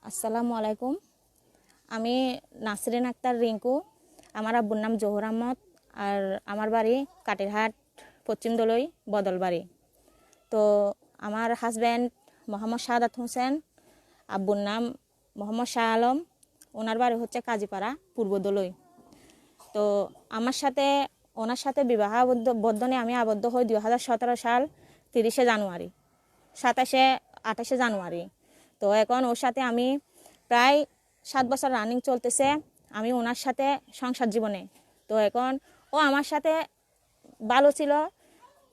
আসসালামু আলাইকুম। আমি নাসরিন আক্তার রিঙ্কু। আমার আব্বুর নাম জহুর আহমদ। আর আমার বাড়ি কাটিরহাট পশ্চিম দলই বদলবাড়ি। তো আমার হাজব্যান্ড মোহাম্মদ শাহাদাত হোসেন, আব্বুর নাম মোহাম্মদ শাহ আলম, ওনার বাড়ি হচ্ছে কাজীপাড়া পূর্ব দলই। তো ওনার সাথে বিবাহ বন্ধনে আমি আবদ্ধ হই 2017 সাল 30 জানুয়ারি, 28 জানুয়ারি। তো এখন ওর সাথে আমি প্রায় 7 বছর রানিং চলতেছে আমি ওনার সাথে সংসার জীবনে। তো এখন ও আমার সাথে ভালো ছিল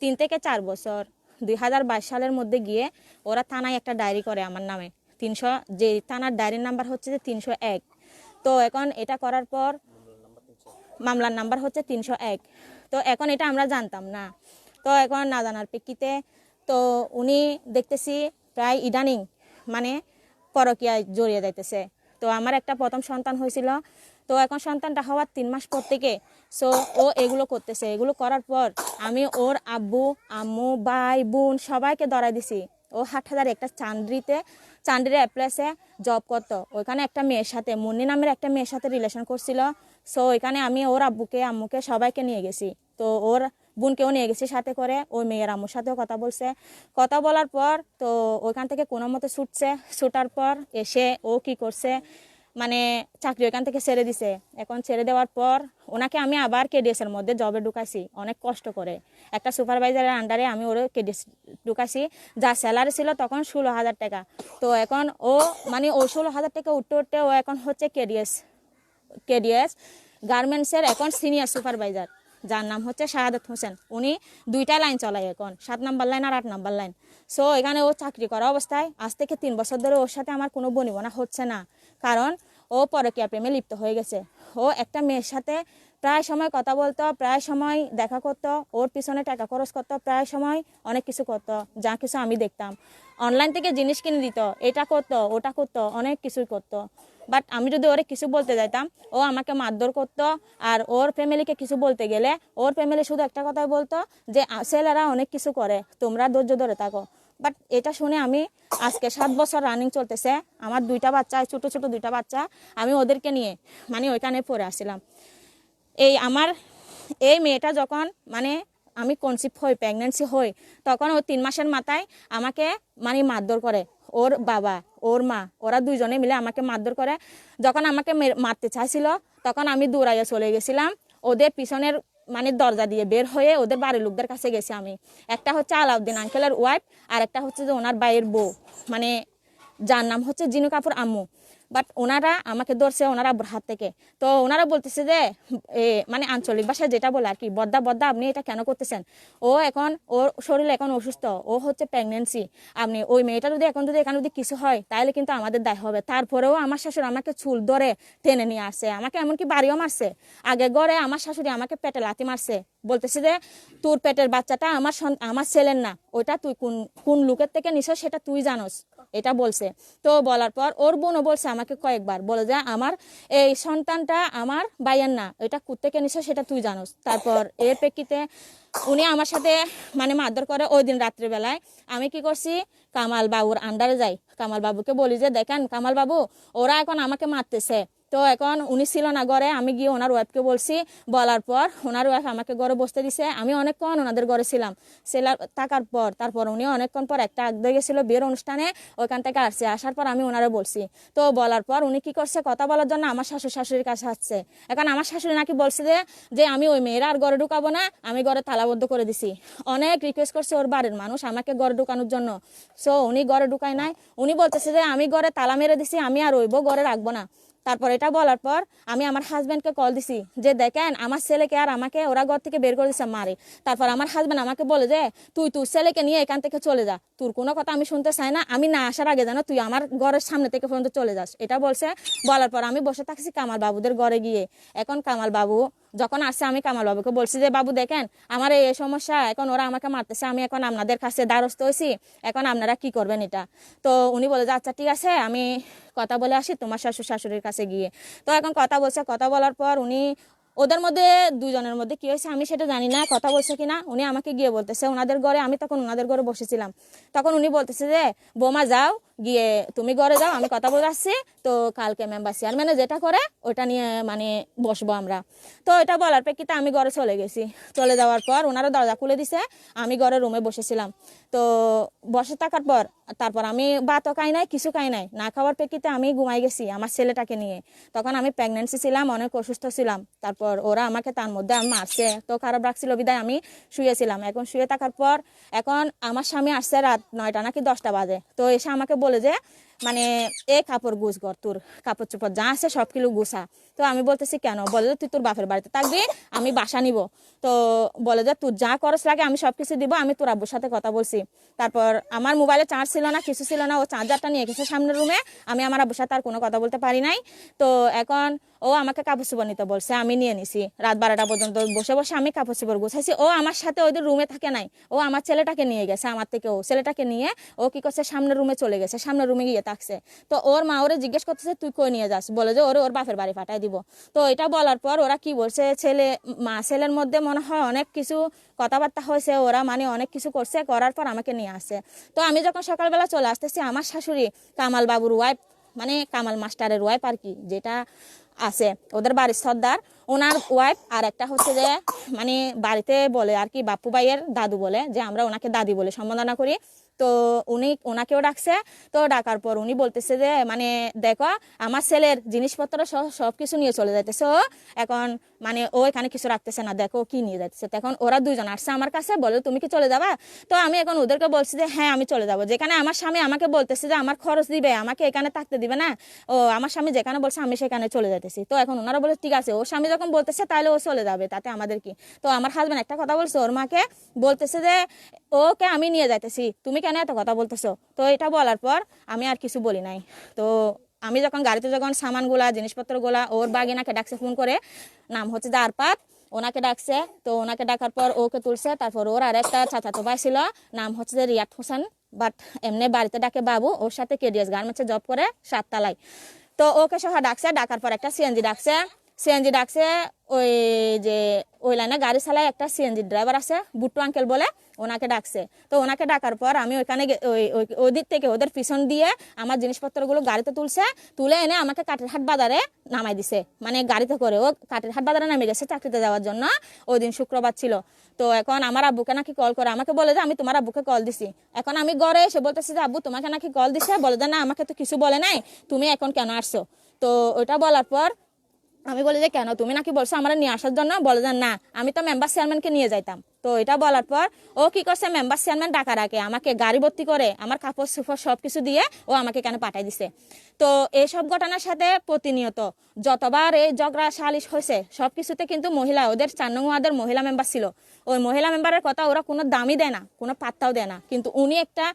3 থেকে 4 বছর। 2022 সালের মধ্যে গিয়ে ওরা থানায় একটা ডায়েরি করে আমার নামে, 300, যে থানার ডায়েরির নাম্বার হচ্ছে যে 301। তো এখন এটা করার পর মামলার নাম্বার হচ্ছে 301। তো এখন এটা আমরা জানতাম না। তো এখন না জানার প্রেক্ষিতে তো উনি দেখতেছি প্রায় ইদানিং মানে পরকীয়ায় জড়িয়ে যাইতেছে। তো আমার একটা প্রথম সন্তান হয়েছিল। তো এখন সন্তানটা হওয়ার 3 মাস পর থেকে ও এগুলো করতেছে। এগুলো করার পর আমি ওর আব্বু আম্মু ভাই বোন সবাইকে ধরাই দিছি। ও হাটহাজার একটা চান্দ্রির অ্যাপ্লেসে জব করতো। ওইখানে একটা মেয়ের সাথে, মুন্নি নামের একটা মেয়ের সাথে রিলেশন করছিল। সো ওইখানে আমি ওর আব্বুকে আম্মুকে সবাইকে নিয়ে গেছি। তো ওর বোনকেও নিয়ে গেছি সাথে করে। ওই মেয়ের আম্মুর সাথেও কথা বলছে। কথা বলার পর তো ওইখান থেকে কোনো মতে ছুটার পর এসে ও কি করছে, মানে চাকরি ওইখান থেকে ছেড়ে দিছে। এখন ছেড়ে দেওয়ার পর ওনাকে আমি আবার কেডিএসের মধ্যে জবে ঢুকাইছি অনেক কষ্ট করে। একটা সুপারভাইজারের আন্ডারে আমি ওর কেডিএস ঢুকাইছি। যা স্যালারি ছিল তখন 16,000 টাকা। তো এখন ও মানে ওই 16,000 টাকা উঠতে ও এখন হচ্ছে কেডিএস গার্মেন্টসের এখন সিনিয়র সুপারভাইজার, যার নাম হচ্ছে শাহাদাত হোসেন। উনি 2টা লাইন চলায় এখন, 7 নাম্বার লাইন আর 8 নাম্বার লাইন। সো এখানে ও চাকরি করা অবস্থায় আজ থেকে 3 বছর ধরে ওর সাথে আমার কোনো বনিবনা হচ্ছে না, কারণ ও পরকীয়া প্রেমে লিপ্ত হয়ে গেছে। ও একটা মেয়ের সাথে প্রায় সময় কথা বলতো, প্রায় সময় দেখা করতো, ওর পিছনে টাকা খরচ করতো, প্রায় সময় অনেক কিছু করতো, যা কিছু আমি দেখতাম। অনলাইন থেকে জিনিস কিনে দিত, এটা করতো ওটা করতো, অনেক কিছুই করতো। বাট আমি যদি ওরে কিছু বলতে যাইতাম ও আমাকে মারধর করতো। আর ওর ফ্যামিলিকে কিছু বলতে গেলে ওর ফ্যামিলি শুধু একটা কথাই বলতো যে ছেলেরা অনেক কিছু করে, তোমরা ধৈর্য ধরে থাকো। বাট এটা শুনে আমি আজকে 7 বছর রানিং চলতেছে, আমার 2টা বাচ্চা, ছোট ছোট 2টা বাচ্চা, আমি ওদেরকে নিয়ে মানে ওইখানে পড়ে আসছিলাম। এই মেয়েটা যখন মানে আমি কনসিভ হই, প্রেগনেন্সি হই, তখন ও 3 মাসের মাথায় আমাকে মানে মারধর করে। ওর বাবা ওর মা ওরা দুইজনে মিলে আমাকে মারধর করে। যখন আমাকে মারতে চাইছিল তখন আমি দৌড়াইয়া চলে গেছিলাম ওদের পিছনের মানে দরজা দিয়ে বের হয়ে ওদের বাড়ির লোকদের কাছে গেছি আমি। একটা হচ্ছে আলাউদ্দিন আঙ্কেলের ওয়াইফ, আর একটা হচ্ছে যে ওনার ভাইয়ের বউ, মানে যার নাম হচ্ছে জিনু কাপুর আম্মু। বাট ওনারা আমাকে ধরছে ওনারা আব্বুর হাত থেকে। তো ওনারা বলতেছে যে মানে আঞ্চলিক ভাষায় যেটা বলে আর কি, বদ্দা বদ্দা আপনি এটা কেন করতেছেন? এখন ওর শরীরে এখন অসুস্থ, ও হচ্ছে প্রেগনেন্সি। আপনি ওই মেয়েটা যদি এখানে যদি কিছু হয় তাহলে কিন্তু আমাদের দায় হবে। তারপরেও আমার শাশুড়ি আমাকে চুল ধরে টেনে নিয়ে আসছে, আমাকে এমনকি বাড়িও মারছে। আগে গড়ে আমার শাশুড়ি আমাকে পেটে লাথি মারছে, বলতেছে যে তোর পেটের বাচ্চাটা আমার ছেলের না, ওইটা তুই কোন লোকের থেকে নিছ সেটা তুই জানোস, এটা বলছে। তো বলার পর ওর বোনও বলছে আমাকে কয়েকবার, বলে যে আমার এই সন্তানটা আমার ভাইয়ের না, এটা কোত্থেকে নিছ সেটা তুই জানোস। তারপর এর প্রেক্ষিতে উনি আমার সাথে মানে মারধর করে। ওই দিন রাত্রিবেলায় আমি কি করছি, কামাল বাবুর আন্ডারে যাই, কামাল বাবুকে বলি যে দেখেন কামাল বাবু, ওরা এখন আমাকে মারতেছে। তো এখন উনি ছিল না ঘরে, আমি গিয়ে ওনার ওয়াইফকে বলছি। বলার পর ওনার ওয়াইফ আমাকে ঘরে বসতে দিছে। আমি অনেকক্ষণ ওনাদের ঘরে ছিলাম। থাকার পর তারপর উনি অনেকক্ষণ পর একটা আগে গেছিল বিয়ের অনুষ্ঠানে, ওইখান থেকে আসছে। আসার পর আমি ওনারে বলছি। তো বলার পর উনি কি করছে, কথা বলার জন্য আমার শাশুড়ির কাছে আসছে। এখন আমার শাশুড়ি নাকি বলছে যে আমি ওই মেয়েরা আর ঘরে ঢুকাবো না, আমি ঘরে তালাবদ্ধ করে দিছি। অনেক রিকোয়েস্ট করছে ওর বাড়ির মানুষ আমাকে ঘরে ঢুকানোর জন্য। সো উনি ঘরে ঢুকায় নাই। উনি বলতেছে যে আমি ঘরে তালা মেরে দিছি, আমি আর ওইব ঘরে রাখবো না। তারপর এটা বলার পর আমি আমার হাজব্যান্ডকে কল দিছি যে দেখেন আমার ছেলেকে আর আমাকে ওরা ঘর থেকে বের করে দিচ্ছে মারে। তারপর আমার হাজব্যান্ড আমাকে বলে যে তুই তোর ছেলেকে নিয়ে এখান থেকে চলে যা, তোর কোনো কথা আমি শুনতে চাই না, আমি না আসার আগে যেন তুই আমার ঘরের সামনে থেকে পর্যন্ত চলে যাস, এটা বলছে। বলার পর আমি বসে থাকছি কামাল বাবুদের ঘরে গিয়ে। এখন কামাল বাবু যখন আসছে আমি কামাল বাবুকে বলছি যে বাবু দেখেন আমার এই সমস্যা, এখন ওরা আমাকে মারতেছে, আমি এখন আপনাদের কাছে দ্বারস্থ হয়েছি, এখন আপনারা কি করবেন এটা। তো উনি বলে যে আচ্ছা ঠিক আছে, আমি কথা বলে আসি তোমার শাশুড়ির কাছে গিয়ে। তো এখন কথা বলছে, কথা বলার পর উনি ওদের মধ্যে দুজনের মধ্যে কি হয়েছে আমি সেটা জানি না, কথা বলছে কিনা। উনি আমাকে গিয়ে বলতেছে ওনাদের ঘরে, আমি তখন ওনাদের ঘরে বসেছিলাম, তখন উনি বলতেছে যে বোমা যাও গিয়ে তুমি ঘরে যাও, আমি কথা বলে আসছি, তো কালকে মেম্বার চেয়ারম্যানে যেটা করে ওটা নিয়ে মানে বসবো আমরা। তো এটা বলার প্রেক্ষিতে আমি ঘরে চলে গেছি। চলে যাওয়ার পর ওনারা দরজা খুলে দিছে, আমি ঘরে রুমে বসেছিলাম। তো বসে থাকার পর তারপর আমি ভাতও খাই নাই, কিছু খাই নাই, না খাওয়ার প্রেক্ষিতে আমি ঘুমাই গেছি আমার ছেলেটাকে নিয়ে। তখন আমি প্রেগনেন্সি ছিলাম, অনেক অসুস্থ ছিলাম। তারপর ওরা আমাকে তার মধ্যে মারছে, তো খারাপ রাখছিল বিদায় আমি শুয়েছিলাম। এখন শুয়ে থাকার পর এখন আমার স্বামী আসছে রাত 9টা নাকি 10টা বাজে। তো এসে আমাকে বলে যে মানে এ কাপড় গুছ ঘর, তোর কাপড় চোপড় যা আছে সব কিলো গুছা। তো আমি বলতেছি কেন? বলে যে তুই তোর বাপের বাড়িতে থাকবি, আমি বাসা নিব। তো বলে যে তুই যা খরচ লাগে আমি সব কিছু দিব, আমি তোর আব্বুর সাথে কথা বলছি। তারপর আমার মোবাইলে চার্জ ছিল না, কিছু ছিল না, ও চার্জারটা নিয়ে গেছে সামনের রুমে। আমি আমার আব্বুর সাথে আর কোনো কথা বলতে পারি নাই। তো এখন ও আমাকে কাপড় চোপড় নিতে বলছে, আমি নিয়ে নিছি। রাত 12টা পর্যন্ত বসে বসে আমি কাপড় চোপড় গুছাইছি। ও আমার সাথে ওদের রুমে থাকে নাই, ও আমার ছেলেটাকে নিয়ে গেছে, আমার থেকে ও ছেলেটাকে নিয়ে ও কি করছে সামনের রুমে চলে গেছে, সামনের রুমে গিয়ে থাকছে। তো ওর মা ওরে জিজ্ঞেস করতেছে তুই কই নিয়ে যাস, বলে যে ওর বাপের বাড়ি পাঠাই দিব। তো এটা বলার পর ওরা কি বলছে, মা ছেলের মধ্যে মনে হয় অনেক কিছু কথাবার্তা হয়েছে, ওরা মানে অনেক কিছু করছে, করার পর আমাকে নিয়ে আসছে। তো আমি যখন সকালবেলা চলে আসতেছি, আমার শাশুড়ি কামাল বাবুর ওয়াইফ, মানে কামাল মাস্টারের ওয়াইফ আর কি, যেটা আছে ওদের বাড়ির সর্দার, ওনার ওয়াইফ, আর একটা হচ্ছে যে মানে বাড়িতে বলে আর কি বাপু ভাইয়ের দাদু বলে, যে আমরা ওনাকে দাদি বলে সম্বোধনা করি। তো ওনাকেও ডাকছে। তো ডাকার পর উনি বলতেছে যে মানে দেখো আমার ছেলের জিনিসপত্র সব কিছু নিয়ে চলে যাইতেছে, ও এখন মানে ও এখানে কিছু রাখতেছে না, দেখো কি নিয়ে যাইতেছে। তখন ওরা দুইজন আসছে আমার কাছে, বলে তুমি কি চলে যাবা? তো আমি এখন ওদেরকে বলছি যে হ্যাঁ আমি চলে যাবো। যেখানে আমার স্বামী আমাকে বলতেছে যে আমার খরচ দিবে, আমাকে এখানে থাকতে দিবে না, ও আমার স্বামী যেখানে বলছে আমি সেখানে চলে যাইতেছি। তো এখন ওনারা বলে ঠিক আছে, ওর স্বামী যখন বলতেছে তাহলে ও চলে যাবে, তাতে আমাদের কি। তো আমার হাজব্যান্ড একটা কথা বলছে ওর মাকে, বলতেছে যে ওকে আমি নিয়ে যাইতেছি, তুমি কেন এত কথা বলতেছো? তো এটা বলার পর আমি আর কিছু বলি নাই। তো আমি যখন গাড়িতে যখন সামানগুলা জিনিসপত্রগুলা ওর বাগিনাকে ডাকছে ফোন করে, নাম হচ্ছে যে আরপাত, ওনাকে ডাকছে। তো ওনাকে ডাকার পর ওকে তুলছে। তারপর ওর আর একটা চাচাতো ভাই ছিল, নাম হচ্ছে যে রিয়াদ হোসেন, বাট এমনি বাড়িতে ডাকে বাবু, ওর সাথে কেডিএস গার্মেন্টসে জব করে 7 তলায়। তো ওকে সহ ডাকছে, ডাকার পর একটা সিএনজি ডাকছে। ওই যে ওই লাইনে গাড়ি চালায় একটা সিএনজি ড্রাইভার আছে বুট্টু আঙ্কেল বলে, ওনাকে ডাকছে। তো ওনাকে ডাকার পর আমি ওইখানে ওই দিক থেকে ওদের পিছন দিয়ে আমার জিনিসপত্রগুলো গাড়িতে তুলে এনে আমাকে কাটেরহাট বাজারে নামাই দিছে, মানে গাড়িতে করে ও কাটেরহাট বাজারে নামে গেছে চাকরিতে যাওয়ার জন্য। ওই দিন শুক্রবার ছিল। তো এখন আমার আব্বুকে নাকি কল করে আমাকে বলে যে আমি তোমার আব্বুকে কল দিছি। এখন আমি ঘরে এসে বলতেছি যে আব্বু তোমাকে নাকি কল দিছে, বলে যে না আমাকে তো কিছু বলে নাই, তুমি এখন কেন আসছো? তো ওইটা বলার পর আমি বলি যে কেন, তুমি নাকি বলছো আমার নিয়ে আসার জন্য? বলে যে না আমি তো মেম্বার চেয়ারম্যানকে নিয়ে যাইতাম। তো এটা বলার পর ও কি করছে, মেম্বার চেয়ারম্যান ডাকার আগে আমাকে গাড়ি ভর্তি করে আমার কাপড় সুপড় সব কিছু দিয়ে ও আমাকে কেন পাঠাই দিছে। তো এইসব ঘটনার সাথে প্রতিনিয়ত যতবার এই ঝগড়া সালিশ হয়েছে সব কিছুতে কিন্তু মহিলা, ওদের 4 নং ওয়ার্ডের মহিলা মেম্বার ছিল, ওই মহিলা মেম্বারের কথা ওরা কোনো দামই দেয় না, কোনো পাত্তাও দেয় না। কিন্তু উনি একটা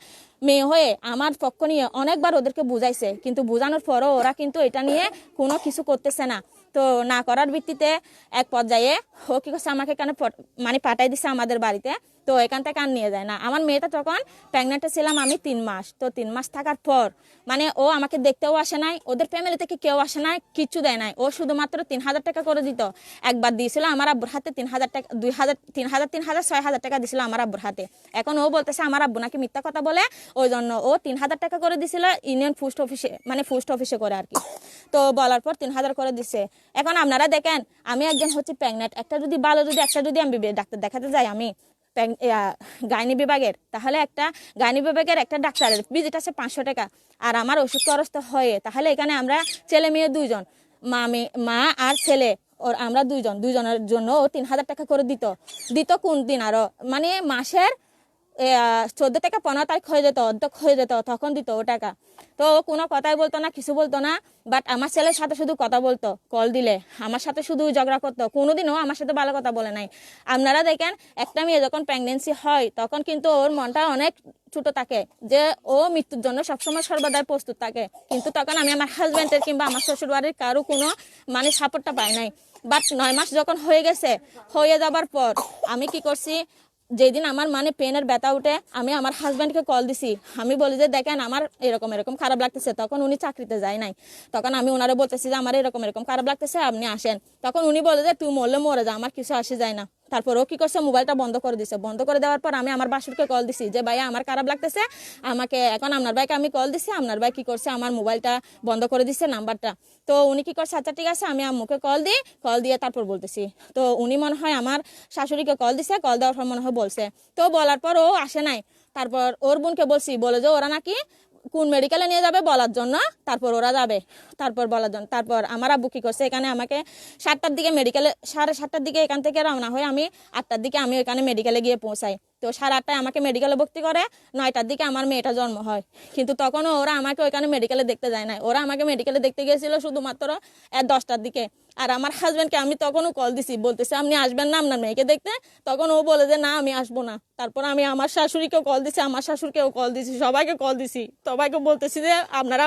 মেয়ে হয়ে আমার পক্ষ নিয়ে অনেকবার ওদেরকে বুঝাইছে, কিন্তু বোঝানোর পরও ওরা কিন্তু এটা নিয়ে কোনো কিছু করতেছে না। তো না করার ভিত্তিতে এক পর্যায়ে ও কি করছে, আমাকে কেন মানে পাঠাই দিছে আমাদের বাড়িতে। তো এখান থেকে আর নিয়ে যায় না। আমার মেয়েটা তখন প্রেগনেন্টে ছিলাম আমি 3 মাস। তো 3 মাস থাকার পর মানে ও আমাকে দেখতেও আসে নাই, ওদের ফ্যামিলি থেকে কেউ আসে নাই, কিচ্ছু দেয় নাই। ও শুধুমাত্র 3,000 টাকা করে দিত। একবার দিয়েছিল আমার আব্বুর হাতে 3,000 টাকা, 2,000, 3,000, 6,000 টাকা দিছিল আমার আব্বুর হাতে। এখন ও বলতেছে আমার আব্বু নাকি মিথ্যা কথা বলে, ওই জন্য ও 3,000 টাকা করে দিছিল ইউনিয়ন পোস্ট অফিসে, মানে পোস্ট অফিসে করে আর কি। তো বলার পর 3,000 করে দিছে। এখন আপনারা দেখেন আমি একজন হচ্ছে প্রেগনেন্ট, একটা যদি আমি ডাক্তার দেখাতে যাই, আমি গাইনি বিভাগের, তাহলে একটা গাইনি বিভাগের একটা ডাক্তারের ভিজিট আছে 500 টাকা। আর আমার ওষুধ খরচ তো হয়, তাহলে এখানে আমরা ছেলে মেয়ে 2জন, মা আর ছেলে, ওর আমরা দুইজনের জন্য ও 3,000 টাকা করে দিত কোন দিন আরো মানে মাসের 14 থেকে 15 তারিখ হয়ে যেত, অর্ধেক হয়ে যেত, তখন দিত ও টাকা। তো ও কোনো কথাই বলতো না, কিছু বলতো না। বাট আমার ছেলের সাথে শুধু কথা বলতো, কল দিলে আমার সাথে শুধু ঝগড়া করতো, কোনোদিনও আমার সাথে ভালো কথা বলে নাই। আপনারা দেখেন একটা মেয়ে যখন প্রেগনেন্সি হয় তখন কিন্তু ওর মনটা অনেক ছোট থাকে, যে ও মৃত্যুর জন্য সবসময় সর্বদাই প্রস্তুত থাকে। কিন্তু তখন আমি আমার হাজব্যান্ডের কিংবা আমার শ্বশুরবাড়ির কারো কোনো মানে সাপোর্টটা পাই নাই। বাট 9 মাস যখন হয়ে গেছে, হয়ে যাবার পর আমি কি করছি, যেদিন আমার মানে পেনের ব্যথা উঠে আমি আমার হাজব্যান্ডকে কল দিছি, আমি বলি যে দেখেন আমার এরকম খারাপ লাগতেছে। তখন উনি চাকরিতে যায় নাই। তখন আমি ওনারে বলতেছি যে আমার এরকম খারাপ লাগতেছে, আপনি আসেন। তখন উনি বলে যে তুই মরলে মরে যা, আমার কিছু আসে যায় না। তারপর ও কি করছে, মোবাইলটা বন্ধ করে দিছে। বন্ধ করে দেওয়ার পর আমি আমার বাসুরকে কল দিছি যে ভাইয়া আমার খারাপ লাগতেছে, আমাকে এখন আপনার ভাইকে আমি কল দিছি, আপনার ভাই কি করছে আমার মোবাইলটা বন্ধ করে দিছে নাম্বারটা। তো উনি কি করছে, আচ্ছা ঠিক আছে আমি আম্মুকে কল দিয়ে তারপর বলতেছি। তো উনি মনে হয় আমার শাশুড়িকে কল দিছে, কল দেওয়ার পর মনে হয় বলছে। তো বলার পর ও আসে নাই। তারপর ওর বোনকে বলছি, বলে যে ওরা নাকি কোন মেডিকেলে নিয়ে যাবে বলার জন্য, তারপর ওরা যাবে তারপর বলার জন্য। তারপর আমার আব্বু কি করছে, এখানে আমাকে 7টার দিকে মেডিকেলে, 7:30টার দিকে এখান থেকে রওনা হয়ে আমি 8টার দিকে আমি ওইখানে মেডিকেলে গিয়ে পৌঁছাই। তো 8:30টায় আমাকে মেডিকেলে ভর্তি করে, 9টার দিকে আমার মেয়েটা জন্ম হয়। কিন্তু তখনও ওরা আমাকে ওইখানে মেডিকেলে দেখতে যায় না, ওরা আমাকে মেডিকেলে দেখতে গিয়েছিল শুধুমাত্র 10টার দিকে। আর আমার হাজব্যান্ডকে আমি তখনও কল দিছি, বলতেছে আপনি আসবেন না আপনার মেয়েকে দেখতে, তখন ও বলে যে না আমি আসবো না। তারপর আমি আমার শাশুড়িকেও কল দিছি, আমার শাশুড়কেও কল দিছি, সবাইকে কল দিছি, সবাইকে বলতেছি যে আপনারা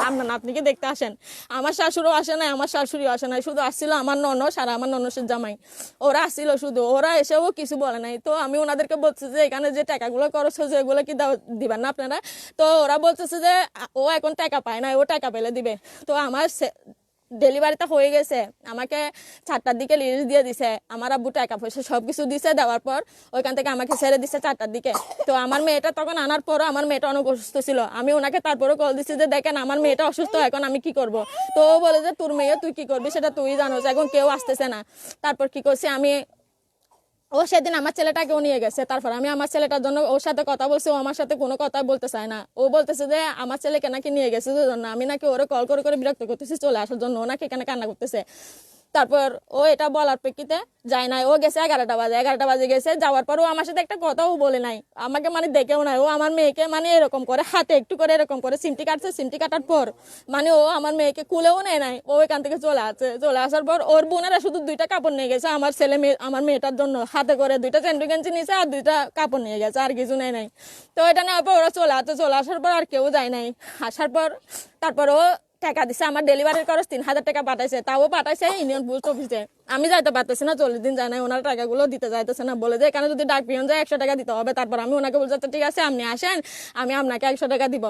আপনার নাতনিকে দেখতে আসেন। আমার শাশুড়ও আসে নাই, আমার শাশুড়িও আসে নাই, শুধু আসছিল আমার ননস আর আমার ননসের জামাই, ওরা আসছিল শুধু, ওরা এসেও কিছু বলে নাই। তো আমি ওনাদেরকে বলছি যে এখানে যে টাকাগুলো খরচ হয়েছে এগুলো কি দিবেন না আপনারা? তো ওরা বলতেছে যে ও এখন টাকা পায় না, ও টাকা পেলে দিবে। তো আমার ডেলিভারিটা হয়ে গেছে, আমাকে 4টার দিকে লিস্ট দিয়ে দিছে, আমার আব্বু টাকা পয়সা সব কিছু দিছে, দেওয়ার পর ওইখান থেকে আমাকে ছেড়ে দিছে 4টার দিকে। তো আমার মেয়েটা তখন আনার পরও আমার মেয়েটা অনেক অসুস্থ ছিল, আমি ওনাকে তারপরে কল দিছি যে দেখেন আমার মেয়েটা অসুস্থ, এখন আমি কি করব। তো ও বলে যে তোর মেয়ে তুই কি করবি সেটা তুই জানোস, এখন কেউ আসতেছে না। তারপর কি করছি আমি, ও সেদিন আমার ছেলেটাকেও নিয়ে গেছে। তারপর আমি আমার ছেলেটার জন্য ওর সাথে কথা বলছি, ও আমার সাথে কোনো কথা বলতে চায় না। ও বলতেছে যে আমার ছেলেকে নাকি নিয়ে গেছে জন্য আমি নাকি ওরে কল করে করে বিরক্ত করতেছি চলে আসার জন্য, ও নাকি এখানে কান্না করতেছে। তারপর ও এটা বলার প্রেক্ষিতে যায় নাই, ও গেছে 11টা বাজে গেছে। যাওয়ার পর ও আমার সাথে একটা কথাও বলে নাই, আমাকে মানে দেখেও নাই। ও আমার মেয়েকে মানে এরকম করে হাতে একটু করে এরকম করে সিমটি কাটছে, সিমটি কাটার পর মানে ও আমার মেয়েকে কুলেও নেয় নাই, ও এখান থেকে চলে আসার পর ওর বোনেরা শুধু 2টা কাপড় নিয়ে গেছে আমার আমার মেয়েটার জন্য, হাতে করে 2টা চেন্ডু গেঞ্জি নিয়েছে আর 2টা কাপড় নিয়ে গেছে, আর কিছু নেয় নাই। তো এটা নেওয়ার পর ওরা চলে আসার পর আর কেউ যায় নাই। আসার পর তারপর ও টাকা দিছে, আমার ডেলিভারির খরচ 3,000 টাকা পাঠাইছে, তাও পাঠাইছে ইউনিয়ন পোস্ট অফিসে। আমি যাইতে পারতেছি না, 40 দিন যায় না, ওনার টাকাগুলো দিতে যাইতেছে না, বলে যে এখানে যদি ডাক পিয়ন যায় 100 টাকা দিতে হবে। তারপর আমি ওনাকে বলছি ঠিক আছে আপনি আসেন, আমি আপনাকে 100 টাকা দিব।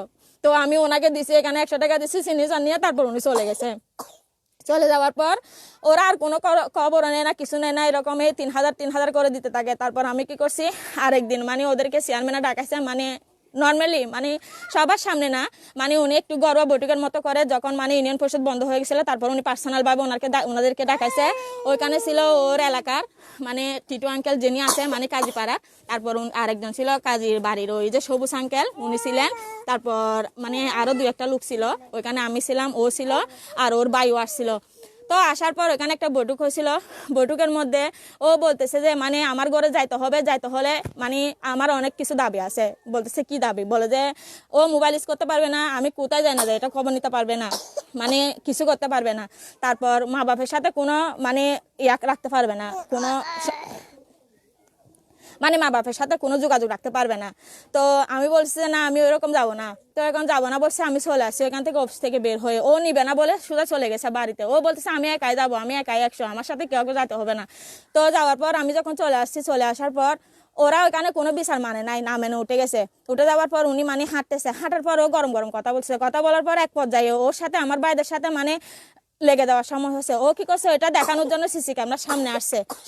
তো আমি ওনাকে দিছি, এখানে 100 টাকা দিছি সিগনেচার নিয়ে, তারপর উনি চলে গেছে। চলে যাওয়ার পর ওরা আর কোনো খবর নেয় না, কিছু নেয় না, এরকম 3,000 করে দিতে থাকে। তারপর আমি কি করছি, আরেকদিন মানে ওদেরকে চেয়ারম্যানে ডাকাইছে, মানে নর্মালি মানে সবার সামনে না, মানে উনি একটু গর্ব বৈঠকের মতো করে, যখন মানে ইউনিয়ন পরিষদ বন্ধ হয়ে গেছিল তারপর উনি পার্সোনাল ভাবে ওনাদেরকে ডাকাইছে। ওইখানে ছিল ওর এলাকার মানে টিটু আঙ্কেল যিনি আছে মানে কাজীপাড়া, তারপর আরেকজন ছিল কাজীর বাড়ির ওই যে সবুজ আঙ্কেল উনি ছিলেন, তারপর মানে আরো 2-1টা লোক ছিল, ওইখানে আমি ছিলাম, ও ছিল, আর ওর ভাইও আসছিল। তো আসার পর ওখানে একটা বৈঠক হয়েছিল, বৈঠকের মধ্যে ও বলতেছে যে মানে আমার ঘরে যাইতে হলে মানে আমার অনেক কিছু দাবি আছে। বলতেছে কি দাবি, বলে যে ও মোবাইল ইউজ করতে পারবে না, আমি কোথায় যাই না যাই এটা খবর নিতে পারবে না, মানে কিছু করতে পারবে না। তারপর মা বাপের সাথে কোনো মানে রাখতে পারবে না, কোনো মানে মা বাপের সাথে কোনো যোগাযোগ রাখতে পারবে না। তো আমি বলছি যে না আমি ওইরকম যাবো না। তো এখন যাবো না বলছে, আমি চলে আসছি ওইখান থেকে, অফিস থেকে বের হয়ে ও নিবে না বলে সোজা চলে গেছে বাড়িতে। ও বলতেছে আমি একাই যাবো, আমি একাই 100, আমার সাথে কেউ যেতে হবে না। তো যাওয়ার পর আমি যখন চলে আসছি, চলে আসার পর ওরা ওইখানে কোনো বিচার মানে নাই, না মেনে উঠে গেছে। উঠে যাওয়ার পর উনি মানে হাঁটার পর ও গরম গরম কথা বলছে, কথা বলার পর এক পর্যায়ে ওর সাথে আমার ভাইদের সাথে মানে লেগে দেওয়ার সময় হচ্ছে। ও কি করছে, এটা দেখানোর জন্য সিসি ক্যামেরা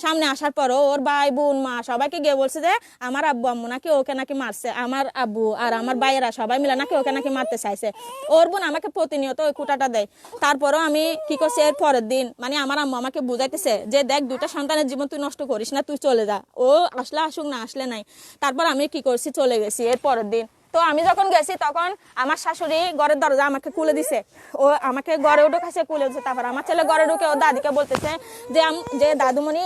সামনে আসার পরও ওর ভাই বোন মা সবাইকে গিয়ে বলছে যে আমার আব্বু আম্মু নাকি ওকে নাকি মারছে, আমার আব্বু আর আমার ভাইয়েরা সবাই মিলে নাকি ওকে নাকি মারতে চাইছে। ওর বোন আমাকে প্রতিনিয়ত ওই কুটাটা দেয়। তারপরও আমি কি করছি, এর পরের দিন মানে আমার আম্মু আমাকে বুঝাইতেছে যে দেখ 2টা সন্তানের জীবন তুই নষ্ট করিস না, তুই চলে যা, ও আসলে আসুক না আসলে নাই। তারপর আমি কি করছি, চলে গেছি এর পরের দিন। তো আমি যখন গেছি তখন আমার শাশুড়ি ঘরের দরজা আমাকে খুলে দিছে, ও আমাকে ঘরে ঢুকাছে, খুলে দিছে। তারপর আমার ছেলে ঘরে ঢুকে ও দাদিকে বলতেছে যে দাদুমণি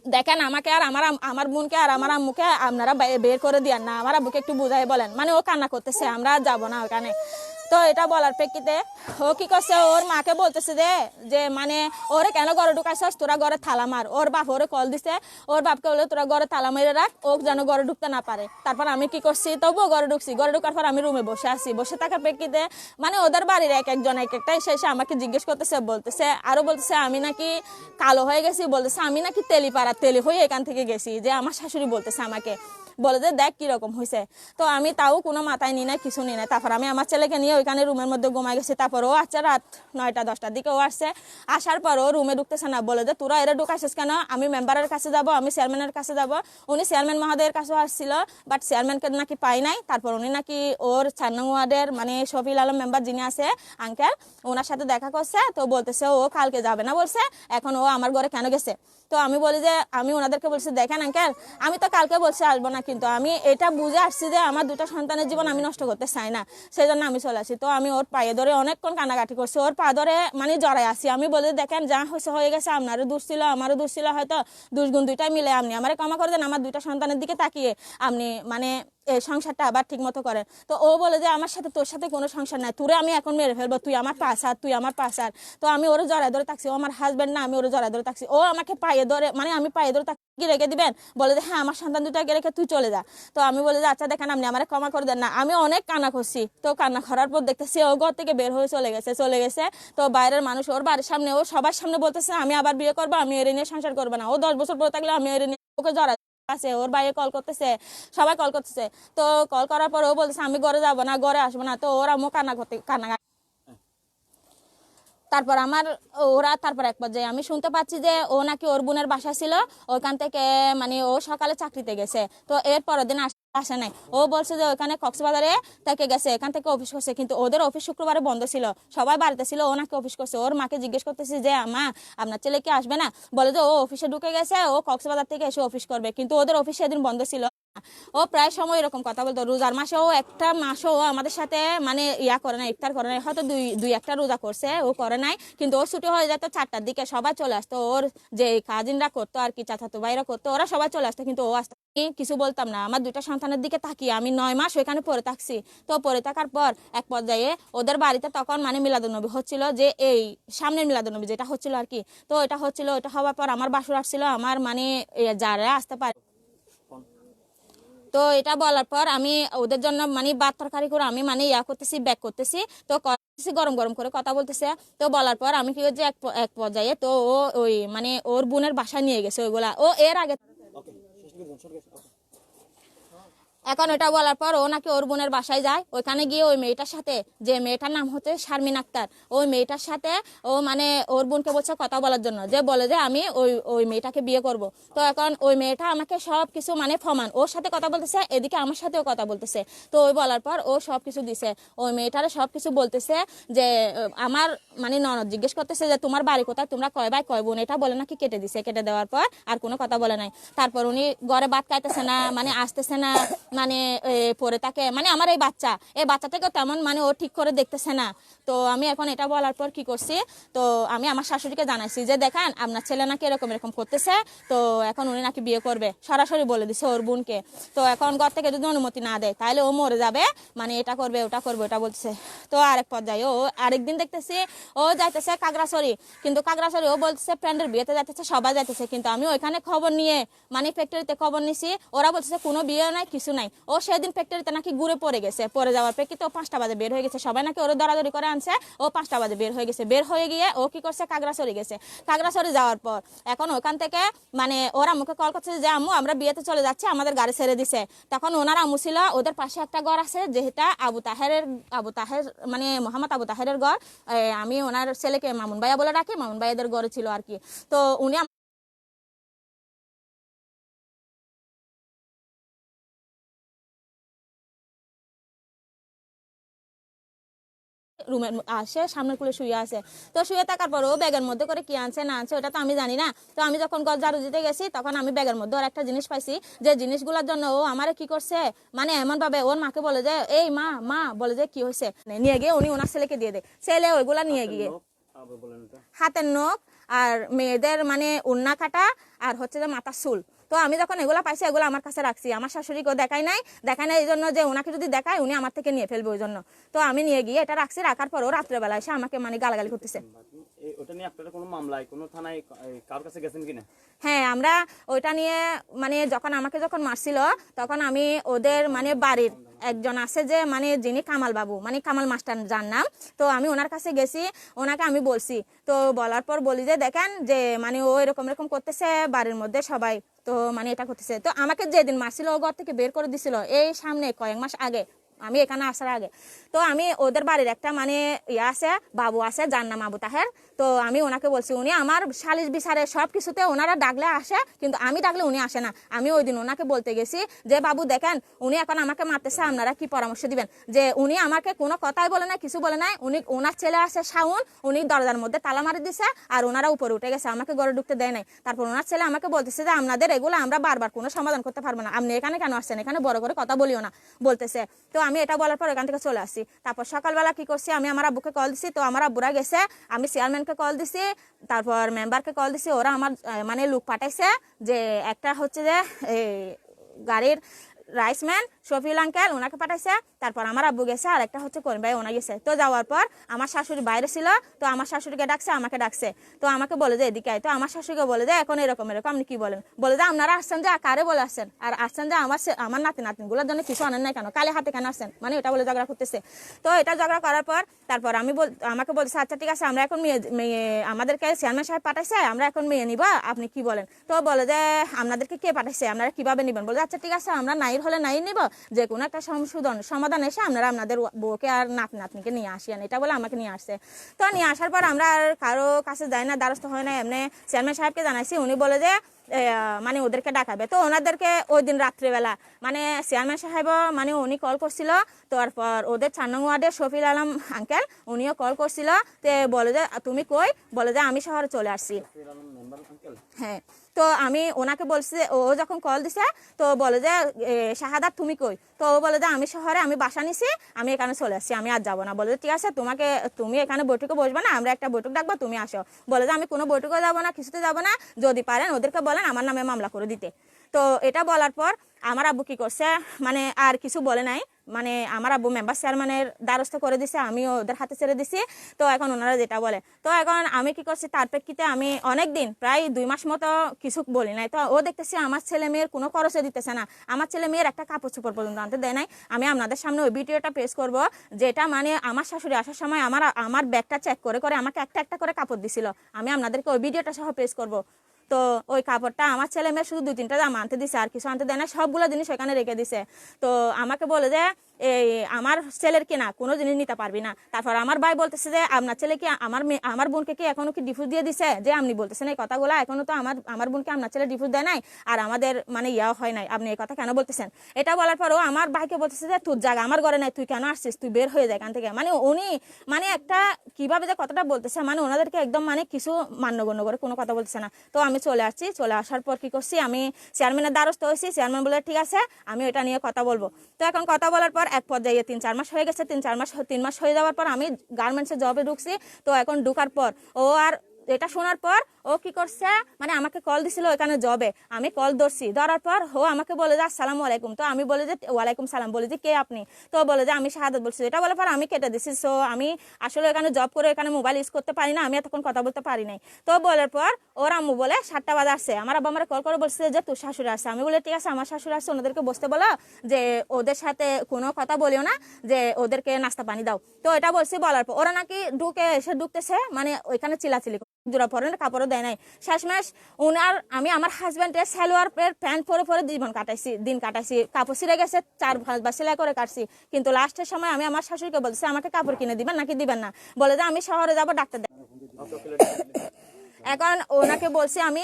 দেখেন আমাকে আর আমার বোনকে আর আমার আম্মুকে আপনারা বের করে দিয়ান না, আমার আব্বুকে একটু বুঝাই বলেন। মানে ও কান্না করতেছে, আমরা যাব না ওখানে। তো এটা বলার প্রেক্ষিতে ও কি করছে, ওর মাকে বলতেছে যে মানে ওরে কেন ঘরে ঢুকাইছস, তোরা ঘরে তালা মার। ওর বাপ ওরে কল দিছে, ওর বাপকে বলে তোরা ঘরে তালা মেরে রাখ, ও যেন ঘরে ঢুকতে না পারে। তারপর আমি কি করছি, তবুও ঘরে ঢুকছি। ঘরে ঢুকার পর আমি রুমে বসে আছি, বসে থাকার প্রেক্ষিতে মানে ওদের বাড়ির একজন একটাই শেষে আমাকে জিজ্ঞেস করতেছে, বলতেছে আমি নাকি কালো হয়ে গেছি, বলতেছে আমি নাকি তেলি হয়ে এখান থেকে গেছি, যে আমার শাশুড়ি বলতেছে আমাকে। বলে যে দেখ কিরকম হয়েছে। তো আমি তাও কোনো মাথায় নিই না, কিছু নিই না। তারপর আমি আমার ছেলেকে নিয়ে ওইখানে রুমের মধ্যে ঘুমাই গেছি। তারপর ও আসছে রাত 9টা-10টার দিকে ও আসছে। আসার পর ও রুমে ঢুকতেছে না, বলে যে তোরা এরা ঢুকাইছিস কেন? আমি মেম্বারের কাছে যাব, আমি চেয়ারম্যানের কাছে যাব। উনি চেয়ারম্যান মহোদয়ের কাছেও আসছিল, বাট চেয়ারম্যানকে নাকি পাই নাই। তারপর উনি নাকি ওর 4 নং ওয়ার্ডের মানে শফিল আলম মেম্বার যিনি আছে আঙ্কেল, ওনার সাথে দেখা করছে। তো বলতেছে ও কালকে যাবে না বলছে, এখন ও আমার ঘরে কেন গেছে? তো আমি বলি যে আমি ওনাদেরকে বলছি দেখেন আঙ্কেল, আমি তো কালকে বলছি আসবো না, কিন্তু আমি এটা বুঝে আসছি যে আমার 2টা সন্তানের জীবন আমি নষ্ট করতে চাই না, সেই জন্য আমি চলে আসি। তো আমি ওর পায়ে ধরে অনেকক্ষণ কান্নাকাটি করছি, ওর পা ধরে মানে জড়াই আসি। আমি বলি দেখেন যা হয়েছে হয়ে গেছে, আপনারও দোষ ছিল আমারও দোষ ছিল, হয়তো দুষ্গুণ দুইটাই মিলে আপনি আমার ক্ষমা করে দেন, আমার 2টা সন্তানের দিকে তাকিয়ে আপনি মানে এই সংসারটা আবার ঠিক মতো করেন। তো ও বলে যে আমার সাথে তোর সাথে কোনো সংসার নাই, তোরে আমি এখন মেরে ফেলবো, তুই আমার পাশার, তুই আমার পাশার। তো আমি ওর জড়ায় ধরে থাকছি, ও আমার হাজবেন্ড না, আমি ওর জড়ায় ধরে থাকছি। ও আমাকে পায়ে ধরে মানে আমি পায়ে ধরে কি রেখে দিবেন? বলে যে হ্যাঁ আমার সন্তান 2টাকে রেখে তুই চলে যা। তো আমি বলে যে আচ্ছা দেখেন আপনি আমার ক্ষমা করে দেন না। আমি অনেক কান্না করছি। তো কান্না করার পর দেখতেছি ও ঘর থেকে বের হয়ে চলে গেছে। তো বাইরের মানুষ ওর বাড়ির সামনে, ও সবার সামনে বলতেছে আমি আবার বিয়ে করবো, আমি এর নিয়ে সংসার করবো না। ও 10 বছর পরে থাকলে আমি এর নিয়ে ওকে জড়া আছে, ওর ভাইয়ে কল করতেছে, সবাই কল করতেছে। তো কল করার পর ও বলতেছে আমি ঘরে যাবো না, ঘরে আসবো না। তো ওরা মুখ কান্না। তারপর তারপর এক পর্যায়ে আমি শুনতে পাচ্ছি যে ও নাকি ওর বোনের বাসা ছিল, ওখান থেকে মানে ও সকালে চাকরিতে গেছে। তো এর পরের দিন আসে নাই। ও বলছে যে ওখানে কক্সবাজারে থেকে গেছে, এখান থেকে অফিস করছে, কিন্তু ওদের অফিস শুক্রবারে বন্ধ ছিল, সবাই বাড়িতে ছিল, ও নাকি অফিস করছে। ওর মাকে জিজ্ঞেস করতেছি যে মা আপনার ছেলে কি আসবে না? বলে যে ও অফিসে ঢুকে গেছে, ও কক্সবাজার থেকে এসে অফিস করবে, কিন্তু ওদের অফিস সেদিন বন্ধ ছিল। ও প্রায় সময় এরকম কথা বলতো। রোজার মাসেও একটা মাসও আমাদের সাথে মানে করে নাই, ইফতার করে নাই, হয়তো দুই একটা রোজা করছে, ও করে নাই। কিন্তু ওর ছুটি হয়ে যেত 4টার দিকে, সবাই চলে আসতো, ওর যে কাজিনরা করতো আর কি, চাচাতো ভাইরা করতো, ওরা সবাই চলে আসতো, কিন্তু ও আসতো কিছু বলতাম না। আমার 2টা সন্তানের দিকে তাকিয়ে আমি 9 মাস ওইখানে পড়ে থাকছি। তো পড়ে থাকার পর এক পর্যায়ে ওদের বাড়িতে তখন মানে মিলাদুন্নবী হচ্ছিল, যে এই সামনের মিলাদুন্নবী যেটা হচ্ছিল আর কি। তো এটা হচ্ছিল, এটা হওয়ার পর আমার বাসুর আসছিল, আমার মানে যারা আসতে পারে। তো এটা বলার পর আমি ওদের জন্য মানে ভাত তরকারি করে আমি মানে করতেছি, ব্যাক করতেছি। তো গরম গরম করে কথা বলতেছে। তো বলার পর আমি কি হচ্ছে এক পর্যায়ে তো ও ওই মানে ওর বোনের বাসায় নিয়ে গেছে ওইগুলা। ও এর আগে এখন এটা বলার পর ও নাকি ওর বোনের বাসায় যায়, ওইখানে গিয়ে ওই মেয়েটার সাথে, যে মেয়েটার নাম হচ্ছে শারমিন আক্তার, ওই মেয়েটার সাথে ও মানে ওর বোনকে বলছে কথা বলার জন্য, যে বলে যে আমি ওই মেয়েটাকে বিয়ে করব। তো এখন ওই মেয়েটা আমাকে সব কিছু মানে প্রমাণ, ওর সাথে কথা বলতেছে, এদিকে আমার সাথেও কথা বলতেছে। তো ওই বলার পর ও সব কিছু দিছে, ওই মেয়েটারে সব কিছু বলতেছে। যে আমার মানে ননদ জিজ্ঞেস করতেছে যে তোমার বাড়ি কোথায়, তোমরা কয় ভাই কয় বোন, এটা বলে নাকি কেটে দিছে। কেটে দেওয়ার পর আর কোনো কথা বলে নাই। তারপর উনি ঘরে ভাত খাইতেছে না, মানে আসতেছে না, মানে পরে তাকে মানে আমার এই বাচ্চাটাকে তেমন মানে ও ঠিক করে দেখতেছে না। তো আমি এখন এটা বলার পর কি করছি, তো আমি আমার শাশুড়িকে জানাইছি যে দেখেন আপনার ছেলে নাকি এরকম করতেছে, তো এখন উনি নাকি বিয়ে করবে, সরাসরি বলে দিছে ওর বোনকে। তো এখন ঘর থেকে যদি অনুমতি না দেয় তাহলে ও মরে যাবে, মানে এটা করবে ওটা করবে ওটা বলছে। তো আরেক পর্যায়ে ও আরেকদিন দেখতেছি ও যাইতেছে কাগড়াছড়ি, কিন্তু কাগড়াছড়ি ও বলতেছে ফ্রেন্ডের বিয়েতে যাইতেছে, সবাই যাইতেছে, কিন্তু আমি ওইখানে খবর নিয়ে মানে ফ্যাক্টরিতে খবর নিছি, ওরা বলতেছে কোনো বিয়ে নাই কিছু নাই। ও সেদিন ফ্যাক্টরিতে নাকি ঘুরে পড়ে গেছে, পড়ে যাওয়ার প্রেক্ষিতে ও 5টা বাজে বের হয়ে গেছে, সবাই নাকি ওরা দরাদরি করে আনছে, ও 5টা বাজে বের হয়ে গেছে। বের হয়ে গিয়ে ও কি করছে, কাগড়াছড়ি গেছে। কাগড়াছড়ি যাওয়ার পর এখন ওখান থেকে মানে ওরা আমাকে কল করছে যে আম্মু আমরা বিয়েতে চলে যাচ্ছি, আমাদের গাড়ি ছেড়ে দিছে। তখন ওনার আম্মু ছিল, ওদের পাশে একটা ঘর আছে যেটা আবু তাহের মানে মোহাম্মদ আবু তাহেরের ঘর। আমি ওনার ছেলেকে মামুন ভাইয়া বলে রাখি, মামুন ভাইয়াদের ঘরে ছিল আর কি। তো উনি রুমের আসে সামনের কুলে শুয়ে আছে। তো শুয়ে থাকার পর ও ব্যাগের মধ্যে করে কি আনছে না আনছে ওটা তো আমি জানি না। তো আমি যখন ঘর ঝাড়ু দিতে গেছি তখন আমি ব্যাগের মধ্যে ওর একটা জিনিস পাইছি, যে জিনিসগুলোর জন্য ও আমারে কি করছে মানে এমন ভাবে ওর মাকে বলে যে এই মা মা বলে যে কি হয়েছে, নিয়ে গিয়ে উনি ওনার ছেলেকে দিয়ে দেয়। ছেলে ওইগুলা নিয়ে গিয়ে হাতের নখ আর মেয়েদের মানে উন্না কাটা আর হচ্ছে যে মাথার চুল। তো আমি যখন এগুলা পাইছি এগুলো আমার কাছে রাখছি, আমার শাশুড়িকেও দেখাই নাই এই জন্য যে ওনাকে যদি দেখায় উনি আমার থেকে নিয়ে ফেলবে ওই জন্য। তো আমি নিয়ে গিয়ে এটা রাখছি, রাখার পরও রাত্রেবেলা এসে আমাকে মানে গালাগালি করতেছে। ওটা নিয়ে আপনারা কোনো মামলায় কোনো থানায় কার কাছে গেছেন কিনা? হ্যাঁ আমরা ওইটা নিয়ে মানে যখন মারছিল তখন আমি ওদের মানে বাড়ির একজন আছে যে মানে যিনি কামাল বাবু মানে কামাল মাস্টার যার নাম, তো আমি ওনার কাছে গেছি, ওনাকে আমি বলছি। তো বলার পর বলি যে দেখেন যে মানে ও এরকম করতেছে, বাড়ির মধ্যে সবাই তো মানে এটা করতেছে। তো আমাকে যেদিন মারছিল ও ঘর থেকে বের করে দিছিল এই সামনে কয়েক মাস আগে, আমি এখানে আসার আগে। তো আমি ওদের বাড়ির একটা মানে ইয়ে আছে, বাবু আছে, যার নাম আবু তাহের। তো আমি ওনাকে বলছি, উনি আমার সালিশ বিচারে সব কিছুতে ওনারা ডাকলে আসে, কিন্তু আমি ডাকলে উনি আসে না। আমি ওই দিন ওনাকে বলতে গেছি যে বাবু দেখেন উনি এখন আমাকে মারতেছে, আপনারা কি পরামর্শ দিবেন? যে উনি আমাকে কোনো কথাই বলে নাই, কিছু বলে নাই। উনি ওনার ছেলে আছে শাওন, উনি দরজার মধ্যে তালা মারি দিছে আর ওনারা উপরে উঠে গেছে, আমাকে ঘরে ঢুকতে দেয় নাই। তারপর ওনার ছেলে আমাকে বলতেছে যে আপনাদের এগুলো আমরা বারবার কোনো সমাধান করতে পারবো না, আপনি এখানে কেন আসছেন, এখানে বড় করে কথা বলিও না বলতেছে। তো আমি এটা বলার পর এখান থেকে চলে আসি। তারপর সকালবেলা কি করছি, আমি আমার আব্বুকে কল দিছি। তো আমার আব্বুরা গেছে, আমি চেয়ারম্যানকে কল দিছি, তারপর মেম্বারকে কল দিছি। ওরা আমার মানে লোক পাঠাইছে, যে একটা হচ্ছে যে গাড়ির রাইসম্যান শফিউল আঙ্কেল, ওনাকে পাঠাইছে। তারপর আমার আব্বু গেছে, আর একটা হচ্ছে করিম ভাই, ওনা গেছে। তো যাওয়ার পর আমার শাশুড়ি বাইরে ছিল, তো আমার শাশুড়িকে ডাকছে, আমাকে ডাকছে। তো আমাকে বলে যে এদিকে আয়। তো আমার শাশুড়িকে বলে যে এখন এরকম এরকম, আপনি কি বলেন? বলে যে আপনারা আসছেন যে কারে বলে আসছেন, আর আসছেন যে আমার নাতি নাতিনগুলোর জন্য কিছু আনেন নাই কেন, কালে হাতে কেন আসছেন, মানে এটা বলে ঝগড়া করতেছে। তো এটা ঝগড়া করার পর তারপর আমাকে বলছে আচ্ছা ঠিক আছে, আমরা এখন মেয়ে আমাদেরকে চেয়ারম্যান সাহেব পাঠাইছে, আমরা এখন মেয়ে নিব, আপনি কি বলেন? তো বলে যে আপনাদেরকে কে পাঠাইছে, আপনারা কিভাবে নিবেন? বলে আচ্ছা ঠিক আছে, আমরা নাইর হলে নাই নিব, যে কোনো একটা সমাধান এসে আপনারা আপনাদের বউকে আর নাতনিকে নিয়ে আসিয়েন, এটা বলে আমাকে নিয়ে আসছে। তো নিয়ে আসার পর আমরা আর কারো কাছে যাই না, দ্বারস্থ হয় না, এমনি চেয়ারম্যান সাহেবকে জানাইছি। উনি বলে যে মানে ওদেরকে ডাকাবে। তো ওনাদেরকে ওই দিন রাত্রিবেলা মানে চেয়ারম্যান সাহেব মানে উনি কল করছিল। তারপর ওদের 4 নং ওয়ার্ডের শফিল আলম আঙ্কেল উনিও কল করছিল। তো বলে যে তুমি কই? বলে যে আমি শহরে চলে আসছি। হ্যাঁ, তো আমি ওনাকে বলছি, ও যখন কল দিছে তো বলে যে শাহাদাত তুমি কই? তো ও বলে যে আমি শহরে, আমি বাসা নিছি, আমি এখানে চলে আসছি, আমি আর যাবো না। বলে যে ঠিক আছে, তুমি এখানে বৈঠকে বসবে না, আমরা একটা বৈঠক ডাকবো, তুমি আসো। বলে যে আমি কোনো বৈঠকে যাবো না, কিছুতে যাবো না, যদি পারেন ওদেরকে বলেন আমার নামে মামলা করে দিতে। তো এটা বলার পর আমার আব্বু কি করছে, মানে আর কিছু বলে নাই, মানে আমার আব্বু মেম্বার চেয়ারম্যানের দ্বারস্থ করে দিছে, আমি ওদের হাতে ছেড়ে দিছি। তো এখন ওনারা যেটা বলে, তো এখন আমি কি করছি, তার প্রেক্ষিতে আমি অনেক দিন প্রায় 2 মাস মতো কিছু বলি নাই। তো ও দেখতেছি আমার ছেলে মেয়ের কোনো খরচে দিতেছে না, আমার ছেলে মেয়ের একটা কাপড় চোপড় পর্যন্ত আনতে দেয় নাই। আমি আপনাদের সামনে ওই ভিডিওটা পেশ করব, যেটা মানে আমার শাশুড়ি আসার সময় আমার ব্যাগটা চেক করে করে আমাকে একটা একটা করে কাপড় দিছিল। আমি আপনাদেরকে ওই ভিডিওটা সহ পেশ করব। তো ওই কাপড়টা আমার ছেলে মেয়ে শুধু 2-3টা জামা আনতে দিছে, আর কিছু আনতে দেয় না, সবগুলো জিনিস ওখানে রেখে দিছে। তো আমাকে বলে যে এই আমার ছেলের কিনা কোনো জিনিস নিতে পারবি না। তারপর আমার ভাই বলতেছে যে আপনার ছেলে কি আমার বোনকে কি এখনো কি ডিভোর্স দিয়ে দিছে, যে আপনি বলতেছেন এই কথাগুলো, এখনো তো আমার বোনকে আপনার ছেলে ডিভোর্স দেয় নাই, আর আমাদের মানে ইয়াও হয় নাই, আপনি এই কথা কেন বলতেছেন? এটা বলার পরও আমার ভাইকে বলতেছে যে তোর জায়গা আমার ঘরে নাই, তুই কেন আসছিস, তুই বের হয়ে যায় এখান থেকে। মানে উনি মানে একটা কিভাবে যে কথাটা বলতেছে, মানে ওনাদেরকে একদম মানে কিছু মান্যগণ্য করে কোনো কথা বলতেছে না। তো আমি চলে আসছি, চলে আসার পর কি করছি, আমি চেয়ারম্যানের দ্বারস্থ হয়েছি। চেয়ারম্যান বলে ঠিক আছে, আমি এটা নিয়ে কথা বলবো। তো এখন কথা বলার পর এক পর্যায়ে 3-4 মাস হয়ে গেছে। 3 মাস হয়ে যাওয়ার পর আমি গার্মেন্টসে জবে ঢুকছি। তো এখন ঢুকার পর ও আর এটা শোনার পর ও কি করছে, মানে আমাকে কল দিছিল এখানে জবে, আমি কল ধরছি, ধরার পর ও আমাকে বলে যে আসসালামু আলাইকুম। তো আমি বলে যে ওয়ালাইকুম সালাম। বলে যে কে আপনি? তো বলে যে আমি শাহাদাত বলছি। এটা বলার পর আমি কেটে দিছি। সো আমি আসলে এখানে জব করে এখানে মোবাইল ইউজ করতে পারি না, আমি এতক্ষণ কথা বলতে পারি নাই। তো বলার পর ওর আম্মু বলে 7টা বাজে আসছে, আমার আব্বা আমার কল করে বলছে যে তোর শাশুড়ি আসছে। আমি বলে ঠিক আছে, আমার শাশুড়ি আসছে, ওনাদেরকে বসতে বলো, যে ওদের সাথে কোনো কথা বলিও না, যে ওদেরকে নাস্তা পানি দাও। তো এটা বলছি। বলার পর ওরা নাকি ঢুকতেছে, মানে ওইখানে চিলাচিলি জোড়া পরে কাপড়ও দেয় নাই। শেষমেশ আমি আমার হাজব্যান্ডের সালোয়ার প্যান্ট পরে পরে দিন কাটাইছি, কাপড় ছিঁড়ে গেছে, 4-5 বার সেলাই করে কাটছি। কিন্তু লাস্টের সময় আমি আমার শাশুড়িকে বলছি আমাকে কাপড় কিনে দিবেন নাকি দিবেন না। বলে যে আমি শহরে যাবো ডাক্তার। এখন ওনাকে বলছি আমি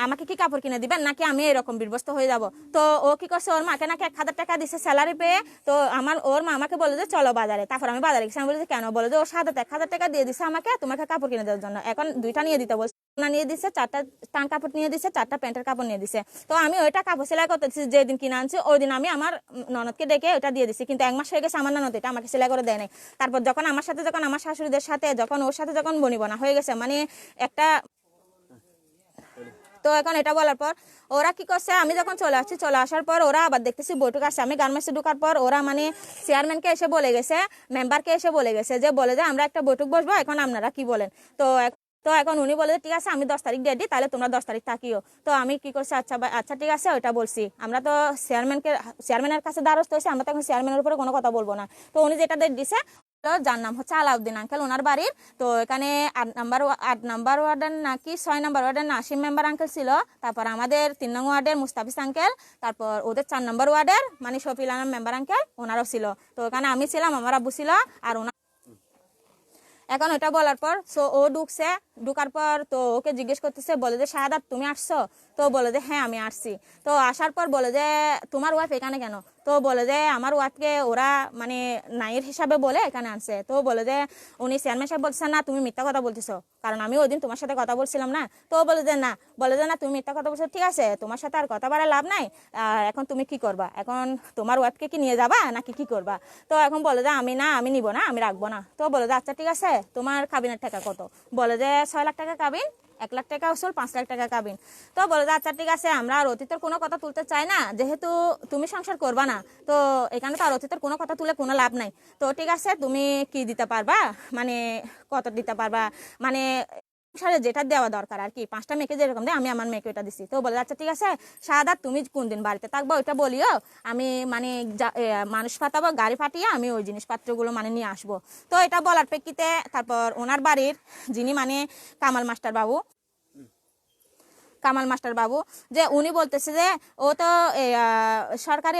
আমাকে কি কাপড় কিনে দিবেন নাকি আমি এরকম বিভস্ত হয়ে যাব। তো ও কি করছে, ওর মাকে নাকি 1000 টাকা দিছে স্যালারি পেয়ে। তো ওর মা আমাকে বলে যে চলো বাজারে। তারপর আমি বাজারে গেছি। আমি বলি যে কেন? বলে যে ওর সাথে 1000 টাকা দিয়ে দিছে আমাকে তোমাকে কাপড় কিনে দেওয়ার জন্য। এখন 2টা নিয়ে দিতে বলছে, না নিয়ে দিছে, 4টা টান কাপড় নিয়ে দিছে, 4টা প্যান্টের কাপড় নিয়ে দিছে। তো আমি ওইটা কাপড় সেলাই করতে দিচ্ছি, যেদিন কিনে আনছি ওই দিন আমি আমার ননদকে ডেকে ওইটা দিয়ে দিছি। কিন্তু 1 মাস হয়ে গেছে আমার ননদ এটা আমাকে সেলাই করে দেয় নাই। তারপর যখন আমার শাশুড়িদের সাথে যখন ওর সাথে যখন বনিবনা হয়ে গেছে, মানে একটা, তো এখন এটা বলার পর ওরা কি করছে, আমি যখন চলে আসছি, চলে আসার পর ওরা আবার দেখতেছি বৈঠক আসছে। আমি গার্মেন্টসে ঢোকার পর ওরা মানে চেয়ারম্যানকে এসে বলে গেছে, মেম্বারকে এসে বলে গেছে, যে বলে যে আমরা একটা বৈঠক বসবো, এখন আপনারা কি বলেন। তো এখন উনি বলে ঠিক আছে আমি 10 তারিখ ডেট দিই, তাহলে তোমরা 10 তারিখ থাকিও। তো আমি কি করছি, আচ্ছা ঠিক আছে, ওইটা বলছি। আমরা তো চেয়ারম্যানের কাছে দ্বারস্থ হয়েছি, আমরা তো এখন চেয়ারম্যানের উপরে কোনো কথা বলবো না। তো উনি যেটা ডেট দিছে যার নাম হচ্ছে আলাউদ্দিন আঙ্কেল, ওনার বাড়ির। তো এখানে 8 নম্বর ওয়ার্ডের নাকি 6 নম্বর ওয়ার্ডের নাসিম মেম্বার আঙ্কেল ছিল, তারপর আমাদের 3 নং ওয়ার্ডের মুস্তাফিজ আঙ্কেল, তারপর ওদের 4 নম্বর ওয়ার্ডের মানে শফিল আলম মেম্বার আঙ্কেল, ওনারাও ছিল। তো এখানে আমি ছিলাম, আমার আব্বু ছিল, আর ওনার এখন ওটা বলার পর ও ঢুকার পর তো ওকে জিজ্ঞেস করতেছে, বলে যে শাহাদাত তুমি আসছো? তো বলে যে হ্যাঁ আমি আসছি। তো আসার পর বলে যে তোমার ওয়াইফ এখানে কেন? তো বলে যে আমার ওয়াইফকে ওরা মানে নাইয়ের হিসাবে বলে এখানে আনছে। তো বলে যে উনি চেয়ারম্যান সাহেব বলছেন না তুমি মিথ্যা কথা বলতেছো, কারণ আমি ওই দিন তোমার সাথে কথা বলছিলাম না। তো বলে যে না তুমি মিথ্যা কথা বলছো, ঠিক আছে তোমার সাথে আর কথা বাড়া লাভ নাই, এখন তুমি কি করবা, এখন তোমার ওয়াইফকে কি নিয়ে যাবা নাকি কি করবা? তো এখন বলে যে আমি নিব না, আমি রাখবো না। তো বলে যে আচ্ছা ঠিক আছে, তোমার কাবিনের টাকা কত? বলে যে 6 লাখ টাকা কাবিন, 1 লাখ টাকা উসুল, 5 লাখ টাকা কাবিন। তো বলে যে আচ্ছা ঠিক আছে, আমরা আর অতীতের কোনো কথা তুলতে চাই না, যেহেতু তুমি সংসার করবা না, তো এখানে তো আর অতীতের কোনো কথা তুলে কোনো লাভ নাই। তো ঠিক আছে, তুমি কি দিতে পারবা, মানে কত দিতে পারবা, মানে সংসারে যেটা দেওয়া দরকার আর কি, 5টা মেয়েকে যেরকম দেয় আমি আমার মেয়েকে ওটা দিছি। তো বলে আচ্ছা ঠিক আছে শাহাদাত, তুমি কোন দিন বাড়িতে থাকবো ওইটা বলিও, আমি মানে মানুষ পাঠাবো, গাড়ি পাঠিয়ে আমি ওই জিনিসপত্রগুলো মানে নিয়ে আসবো। তো এটা বলার প্রেক্ষিতে তারপর ওনার বাড়ির যিনি মানে কামাল মাস্টার বাবু যে উনি বলতেছে যে ও তো সরকারি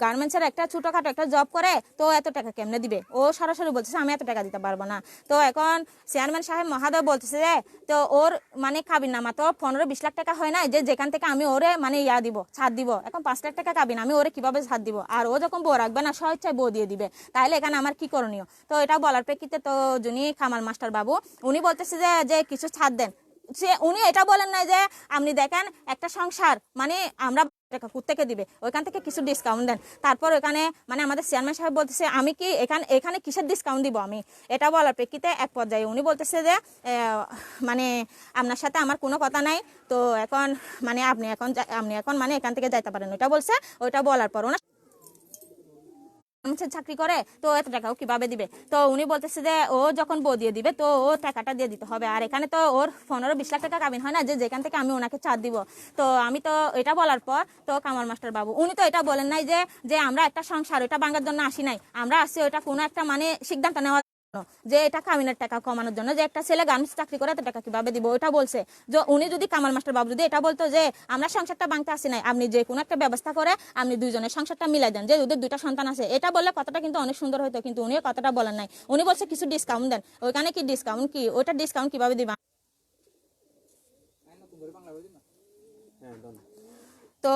গার্মেন্টসের একটা ছোটখাটো একটা জব করে, তো এত টাকা কেমনে দিবে? ও সরাসরি বলতেছে আমি এত টাকা দিতে পারবো না। তো এখন চেয়ারম্যান সাহেব মহাদয় বলতেছে যে তো ওর মানে কাবিন নামা তো 15-20 লাখ টাকা হয় না, যে যেখান থেকে আমি ওরে মানে দিব, ছাড় দিব, এখন 5 লাখ টাকা কাবিন, আমি ওরে কিভাবে ছাড় দিব? আর ও যখন বউ রাখবে না স্বেচ্ছায় বউ দিয়ে দিবে, তাহলে এখানে আমার কি করণীয়? তো এটা বলার প্রেক্ষিতে তো যিনি কামাল মাস্টার বাবু উনি বলতেছে যে কিছু ছাড় দেন। উনি এটা বলেন নাই যে আপনি দেখেন একটা সংসার মানে আমরা টাকা থেকে দিবে, ওইখান থেকে কিছু ডিসকাউন্ট দেন। তারপর ওখানে মানে আমাদের চেয়ারম্যান সাহেব বলতেছে আমি কি এখানে কিসের ডিসকাউন্ট দিব আমি? এটা বলার প্রেক্ষিতে এক পর্যায়ে উনি বলতেছে যে মানে আপনার সাথে আমার কোনো কথা নাই, তো এখন মানে আপনি এখন মানে এখান থেকে যাইতে পারেন, ওইটা বলছে। ওইটা বলার পর ওনার চাকরি করে, তো এত টাকাও কিভাবে দিবে? তো উনি বলতেছে যে ও যখন বউ দিয়ে দিবে তো ও টাকাটা দিয়ে দিতে হবে, আর এখানে তো ওর 15-20 লাখ টাকা কাবিন হয় না, যে যেখান থেকে আমি ওনাকে ছাড় দিব। তো আমি তো এটা বলার পর তো কামাল মাস্টার বাবু উনি তো এটা বলেন নাই যে আমরা একটা সংসার ওইটা ভাঙার জন্য আসি নাই, আমরা আসছি ওইটা কোনো একটা মানে সিদ্ধান্ত নেওয়া যে এটা কামিনের টাকা কমানোর জন্য, যে একটা ছেলে গার্মেন্টস চাকরি করে এত টাকা কিভাবে দিব, ওটা বলছে। যে উনি যদি কামাল মাস্টার বাবু যদি এটা বলতো যে আমরা সংসারটা ভাঙতে আসি নাই, আপনি যে কোনো একটা ব্যবস্থা করে আপনি দুইজনের সংসারটা মিলাই দেন, যে ওদের 2টা সন্তান আছে, এটা বললে কথাটা কিন্তু অনেক সুন্দর হতো, কিন্তু উনি কথাটা বলেন নাই। উনি বলছে কিছু ডিসকাউন্ট দেন, ওইখানে কি ডিসকাউন্ট কি, ওইটা ডিসকাউন্ট কিভাবে দিবা? তো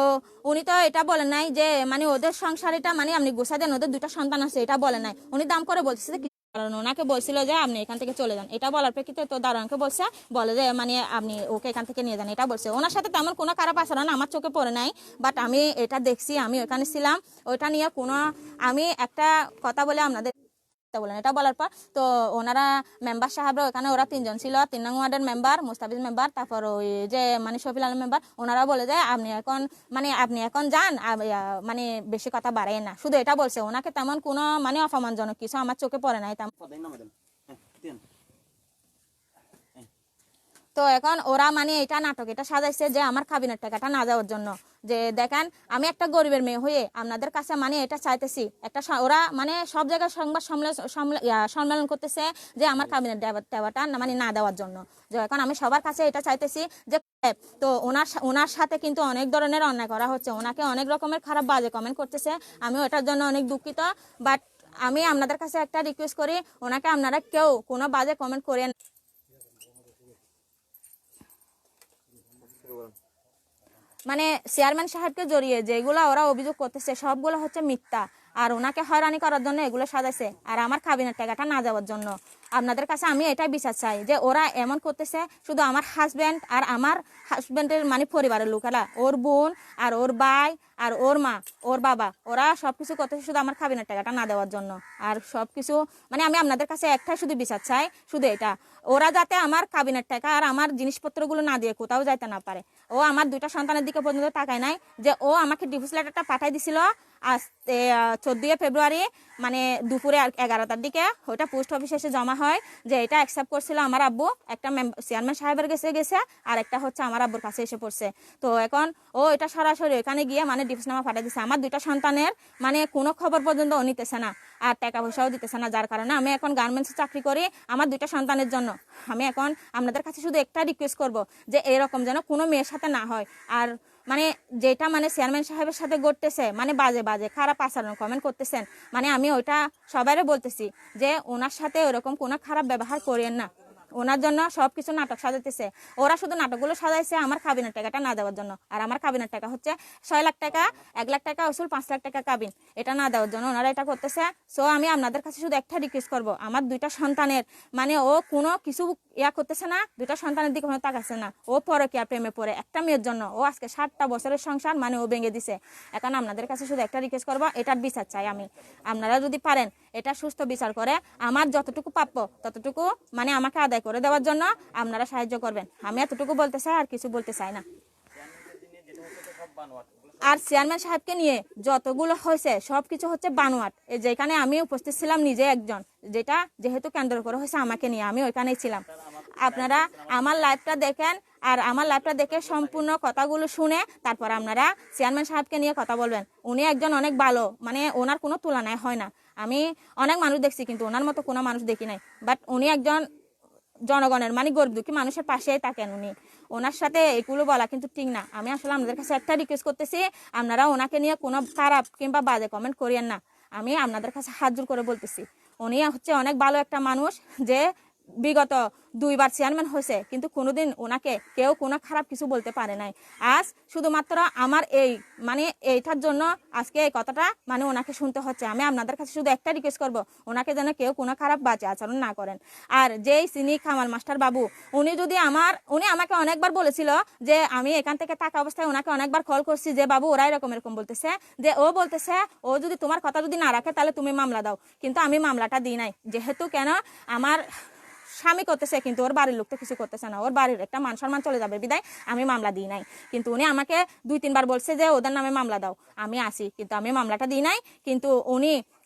উনি তো এটা বলেন নাই যে মানে ওদের সংসার এটা মানে আপনি গোসা দেন, ওদের 2টা সন্তান আছে, এটা বলেন নাই। উনি দাম করে বলছে কারণ ওনাকে বলছিল যে আপনি এখান থেকে চলে যান। এটা বলার প্রেক্ষিতে তো দারোয়ানকে বলে যে মানে আপনি ওকে এখান থেকে নিয়ে যান, এটা বলছে। ওনার সাথে তেমন কোনো খারাপ আচরণ আমার চোখে পড়ে নাই, বাট আমি এটা দেখছি, আমি ওখানে ছিলাম, ওইটা নিয়ে আমি একটা কথা বলে আপনাদের বলেন। এটা বলার পর তো ওনারা মেম্বার সাহেবরা ওখানে ওরা 3জন ছিল, 3 নং ওয়ার্ডের মেম্বার মুস্তাফিজ মেম্বার, তারপর ওই যে মানে শফিল আলম মেম্বার, ওনারা বলে যে আপনি এখন যান, মানে বেশি কথা বাড়াই না, শুধু এটা বলছে। ওনাকে তেমন কোনো মানে অপমানজনক কিছু আমার চোখে পড়ে নাই। তো এখন ওরা মানে এটা নাটক এটা সাজাইছে যে আমার কাবিনের টাকাটা না যাওয়ার জন্য, যে দেখেন আমি একটা গরিবের মেয়ে হয়ে আপনাদের কাছে মানে এটা চাইতেছি, একটা ওরা মানে সব জায়গায় সংবাদ সম্মেলন করতেছে যে আমার কাবিনের টাকাটা মানে না দেওয়ার জন্য, যে এখন আমি সবার কাছে এটা চাইতেছি যে তো ওনার সাথে কিন্তু অনেক ধরনের অন্যায় করা হচ্ছে, ওনাকে অনেক রকমের খারাপ বাজে কমেন্ট করতেছে, আমি ওটার জন্য অনেক দুঃখিত। বাট আমি আপনাদের কাছে একটা রিকোয়েস্ট করি, ওনাকে আপনারা কেউ কোনো বাজে কমেন্ট করেন। মানে চেয়ারম্যান সাহেবকে জড়িয়ে যেগুলো ওরা অভিযোগ করতেছে সবগুলো হচ্ছে মিথ্যা, আর ওনাকে হয়রানি করার জন্য এগুলো সাজাইছে, আর আমার কাবিনের টাকাটা না যাওয়ার জন্য। আপনাদের কাছে আমি এটাই বিচার চাই যে ওরা এমন করতেছে, শুধু আমার হাজব্যান্ড আর আমার হাজব্যান্ডের মানে পরিবারের লোকেরা, ওর বোন আর ওর ভাই আর ওর মা ওর বাবা, ওরা সবকিছু করতেছে শুধু আমার কাবিনের টাকাটা না দেওয়ার জন্য। আর সবকিছু মানে আমি আপনাদের কাছে একটাই শুধু বিচার চাই, শুধু এটা, ওরা যাতে আমার কাবিনের টাকা আর আমার জিনিসপত্রগুলো না দিয়ে কোথাও যাইতে না পারে। ও আমার 2টা সন্তানের দিকে পর্যন্ত তাকায় নাই, যে ও আমাকে ডিভোর্স লেটারটা পাঠাই দিছিল আজ 14 ফেব্রুয়ারি মানে দুপুরে 11টার দিকে ওইটা পোস্ট অফিসে এসে জমা হয় যে এটা অ্যাকসেপ্ট করছিল আমার আব্বু, একটা চেয়ারম্যান সাহেবের কাছে গেছে আর একটা হচ্ছে আমার আব্বুর কাছে এসে পড়ছে। তো এখন ও এটা সরাসরি ওখানে গিয়ে মানে ডিভোর্সনামা পাঠিয়ে দিচ্ছে। আমার 2টা সন্তানের মানে কোনো খবর পর্যন্ত ও নিতেছে না আর টাকা পয়সাও দিতেছে না, যার কারণে আমি এখন গার্মেন্টসে চাকরি করি আমার 2টা সন্তানের জন্য। আমি এখন আপনাদের কাছে শুধু একটা রিকোয়েস্ট করব যে এরকম যেন কোনো মেয়ের সাথে না হয়। আর মানে যেটা মানে চেয়ারম্যান সাহেবের সাথে ঘটতেছে মানে বাজে বাজে খারাপ আচরণ কমেন্ট করতেছেন, মানে আমি ওইটা সবাইরে বলতেছি যে ওনার সাথে ওরকম কোনো খারাপ ব্যবহার করেন না। ওনার জন্য সবকিছু নাটক সাজাতেছে, ওরা শুধু নাটকগুলো সাজাইছে আমার কাবিনের টাকাটা না দেওয়ার জন্য। আর আমার কাবিনের টাকা হচ্ছে 6 লাখ টাকা, 1 লাখ টাকা উসুল, 5 লাখ টাকা কাবিন, এটা না দেওয়ার জন্য ওনারা এটা করতেছে। সো আমি আপনাদের কাছে শুধু একটা রিকোয়েস্ট করব, আমার 2টা সন্তানের মানে ও কোনো কিছু ইয়া করতেছে না, 2টা সন্তানের দিকে কোনো তাকাচ্ছে না, ও পরকীয়া প্রেমে পড়ে একটা মেয়ের জন্য ও আজকে 7টা বছরের সংসার মানে ও ভেঙে দিছে। এখন আপনাদের কাছে শুধু একটা রিকোয়েস্ট করব, এটার বিচার চাই আমি। আপনারা যদি পারেন এটা সুস্থ বিচার করে আমার যতটুকু প্রাপ্য ততটুকু মানে আমাকে আদায় করে দেওয়ার জন্য আপনারা সাহায্য করবেন। আমি এতটুকু বলতে চাই, আর কিছু বলতে চাই না। আর চেয়ারম্যান সাহেবকে নিয়ে যতগুলো হয়েছে সবকিছু হচ্ছে বানোয়াট। যেখানে আমি উপস্থিত ছিলাম নিজে একজন, যেটা যেহেতু কেন্দ্র করে হয়েছে আমাকে নিয়ে, আমি ওইখানেই ছিলাম। আপনারা আমার লাইভটা দেখেন আর আমার লাইভটা দেখে সম্পূর্ণ কথাগুলো শুনে তারপর আপনারা চেয়ারম্যান সাহেবকে নিয়ে কথা বলবেন। উনি একজন অনেক ভালো, মানে ওনার কোনো তুলনায় হয় না। আমি অনেক মানুষ দেখছি কিন্তু ওনার মতো কোনো মানুষ দেখি নাই, বাট উনি একজন জনগণের মানে গরিব দুঃখী মানুষের পাশেই থাকেন উনি। ওনার সাথে এগুলো বলা কিন্তু ঠিক না। আমি আসলে আপনাদের কাছে একটা রিকোয়েস্ট করতেছি, আপনারা ওনাকে নিয়ে কোনো খারাপ কিংবা বাজে কমেন্ট করিয়েন না। আমি আপনাদের কাছে হাত জোর করে বলতেছি, উনি হচ্ছে অনেক ভালো একটা মানুষ যে বিগত 2বার চেয়ারম্যান হয়েছে, কিন্তু কোনোদিন ওনাকে কেউ কোনো খারাপ কিছু বলতে পারে নাই। আজ শুধুমাত্র আমার এই মানে এইটার জন্য আজকে এই কথাটা মানে ওনাকে শুনতে হচ্ছে। আমি আপনাদের কাছে শুধু একটা রিকোয়েস্ট করব, ওনাকে যেন কেউ কোনো খারাপ বাজে আচরণ না করেন। আর যেই সিনি কামাল মাস্টার বাবু, উনি আমাকে অনেকবার বলেছিল যে আমি এখান থেকে থাকা অবস্থায় ওনাকে অনেকবার কল করছি যে বাবু ওরা এরকম বলতেছে, যে ও বলতেছে ও যদি তোমার কথা যদি না রাখে তাহলে তুমি মামলা দাও, কিন্তু আমি মামলাটা দিই নাই। যেহেতু কেন আমার স্বামী করতেছে কিন্তু ওর বাড়ির লোক তো কিছু করতেছে না, ওর বাড়ির একটা মান সম্মান চলে যাবে বিদায় আমি মামলা দিই নাই। কিন্তু উনি আমাকে 2-3বার বলছে যে ওদের নামে মামলা দাও, আমি আসি, কিন্তু আমি মামলাটা দিই নাই। কিন্তু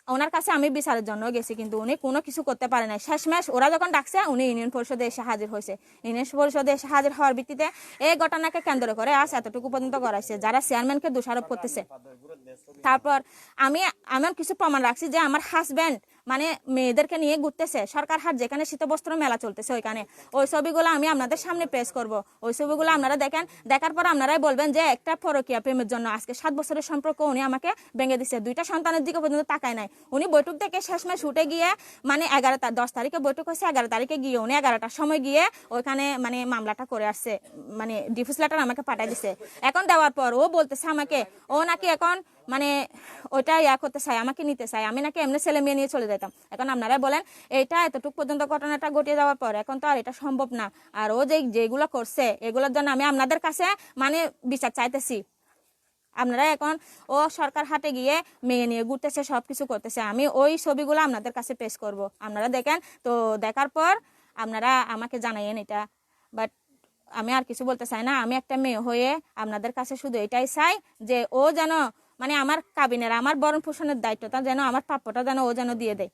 ওনার কাছে আমি বিচারের জন্য গেছি, কিন্তু উনি কোনো কিছু করতে পারে নাই। শেষমেশ ওরা যখন ডাকছে উনি ইউনিয়ন পরিষদে এসে হাজির হয়েছে। ইউনিয়ন পরিষদে এসে হাজির হওয়ার ভিত্তিতে এই ঘটনাকে কেন্দ্র করে আজ এতটুকু পর্যন্ত করাইছে, যারা চেয়ারম্যানকে দোষারোপ করতেছে। তারপর আমি এমন কিছু প্রমাণ রাখছি যে আমার হাজব্যান্ড মানে মেয়েদেরকে নিয়ে ঘুরতেছে সরকার হাট, যেখানে শীতবস্ত্র মেলা চলতেছে ওইখানে। ওই ছবিগুলো আমি আপনাদের সামনে পেশ করব, ওই ছবিগুলো আপনারা দেখেন, দেখার পর আপনারাই বলবেন যে একটা পরকীয়া প্রেমের জন্য আজকে 7 বছরের সম্পর্ক উনি আমাকে ভেঙে দিচ্ছে। 2টা সন্তানের দিকে পর্যন্ত তাকায় নাই। উনি বৈঠক থেকে শেষমেশ উঠে গিয়ে মানে 10 তারিখে বৈঠক হয়েছে, 11 তারিখে গিয়ে উনি 11টার সময় গিয়ে ওইখানে মানে মামলাটা করে আসছে, মানে ডিভোর্স লেটার আমাকে পাঠিয়ে দিছে। এখন দেওয়ার পর ও বলতেছে আমাকে ও নাকি এখন মানে ওইটা ইয়া করতে চাই, আমাকে নিতে চাই, আমি নাকি এমনি ছেলে মেয়ে নিয়ে চলে যেতাম। এখন আপনারা বলেন এইটা এতটুকু পর্যন্ত ঘটনাটা ঘটিয়ে যাওয়ার পর এখন তো আর এটা সম্ভব না। আর ও যেগুলো করছে এগুলোর জন্য আমি আপনাদের কাছে মানে বিচার চাইতেছি। আপনারা এখন ও সরকার হাটে গিয়ে মেয়ে নিয়ে ঘুরতেছে, সবকিছু করতেছে, আমি ওই ছবিগুলো আপনাদের কাছে পেশ করব, আপনারা দেখেন। তো দেখার পর আপনারা আমাকে জানাইয়েন এটা। বাট আমি আর কিছু বলতে চাই না। আমি একটা মেয়ে হয়ে আপনাদের কাছে শুধু এটাই চাই যে ও যেন মানে আমার কাবিনের আমার ভরণ পোষণের দায়িত্বটা যেন আমার প্রাপ্যটা যেন ও যেন দিয়ে দেয়।